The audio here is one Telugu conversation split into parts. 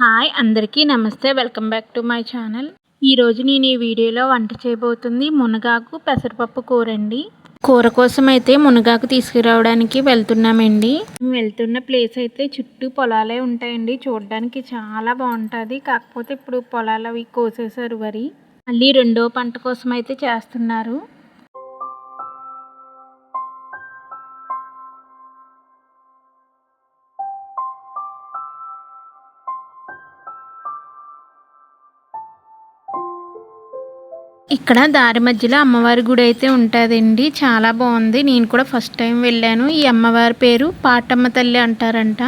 హాయ్ అందరికీ నమస్తే, welcome back to my channel. ఈరోజు నేను ఈ వీడియోలో వంట చేయబోతుంది మునగాకు పెసరపప్పు కూర అండి. కూర కోసం అయితే మునగాకు తీసుకురావడానికి వెళ్తున్నామండి. మేము వెళ్తున్న ప్లేస్ అయితే చుట్టూ పొలాలే ఉంటాయండి. చూడడానికి చాలా బాగుంటుంది. కాకపోతే ఇప్పుడు పొలాలు అవి కోసేసారు వరి. మళ్ళీ రెండో పంట కోసం అయితే చేస్తున్నారు. ఇక్కడ దారి మధ్యలో అమ్మవారి గుడి అయితే ఉంటుందండి. చాలా బాగుంది. నేను కూడా ఫస్ట్ టైం వెళ్ళాను. ఈ అమ్మవారి పేరు పాటమ్మ తల్లి అంటారంట.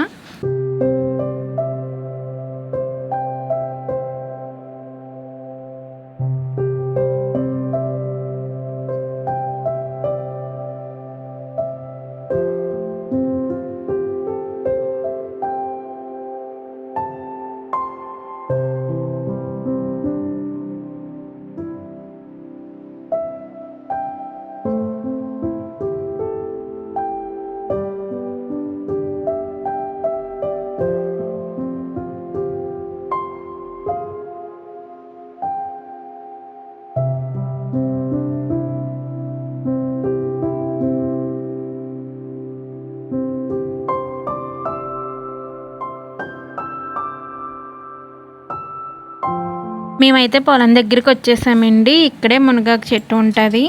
మేమైతే పొలం దగ్గరికి వచ్చేసామండి. ఇక్కడే మునగాకు చెట్టు ఉంటుంది.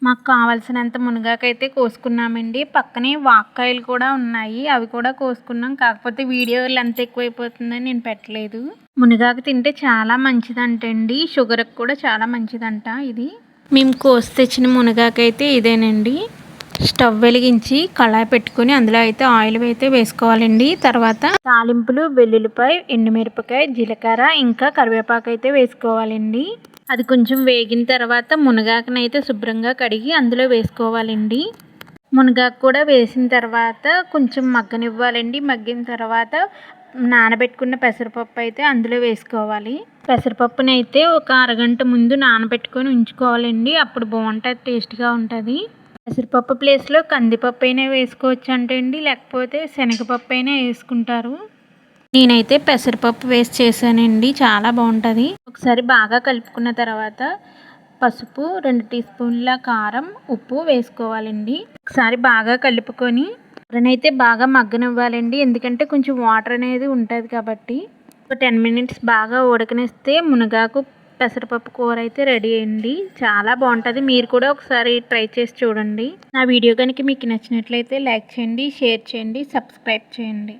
మాకు కావాల్సినంత మునగాకు అయితే కోసుకున్నామండి. పక్కనే వాక్కాయలు కూడా ఉన్నాయి, అవి కూడా కోసుకున్నాం. కాకపోతే వీడియో లెంత్ ఎక్కువైపోతుందని నేను పెట్టలేదు. మునగాకు తింటే చాలా మంచిదంటండి. షుగర్కి కూడా చాలా మంచిదంట ఇది. మేము కోసి తెచ్చిన మునగాకు అయితే ఇదేనండి. స్టవ్ వెలిగించి కళాయి పెట్టుకుని అందులో అయితే ఆయిల్ అయితే వేసుకోవాలండి. తర్వాత తాలింపులు వెల్లుల్లిపాయ, ఎండుమిరపకాయ, జీలకర్ర ఇంకా కరివేపాకు అయితే వేసుకోవాలండి. అది కొంచెం వేగిన తర్వాత మునగాకునైతే శుభ్రంగా కడిగి అందులో వేసుకోవాలండి. మునగాకు కూడా వేసిన తర్వాత కొంచెం మగ్గనివ్వాలండి. మగ్గిన తర్వాత నానబెట్టుకున్న పెసరపప్పు అయితే అందులో వేసుకోవాలి. పెసరపప్పునైతే ఒక అరగంట ముందు నానబెట్టుకొని ఉంచుకోవాలండి. అప్పుడు బాగుంటుంది, టేస్ట్గా ఉంటుంది. పెసరపప్పు ప్లేస్లో కందిపప్పు అయినా వేసుకోవచ్చు అంటండి, లేకపోతే శనగపప్పు అయినా వేసుకుంటారు. నేనైతే పెసరపప్పు వేసి చేశానండి. చాలా బాగుంటుంది. ఒకసారి బాగా కలుపుకున్న తర్వాత పసుపు, 2 టీ స్పూన్ల కారం, ఉప్పు వేసుకోవాలండి. ఒకసారి బాగా కలుపుకొని కూరనైతే బాగా మగ్గనివ్వాలండి. ఎందుకంటే కొంచెం వాటర్ అనేది ఉంటుంది కాబట్టి. ఒక 10 మినిట్స్ బాగా ఉడకనిస్తే మునగాకు పెసరపప్పు కూర అయితే రెడీ అయ్యింది. చాలా బాగుంటుంది. మీరు కూడా ఒకసారి ట్రై చేసి చూడండి. నా వీడియో కనుక మీకు నచ్చినట్లయితే లైక్ చేయండి, షేర్ చేయండి, సబ్స్క్రైబ్ చేయండి.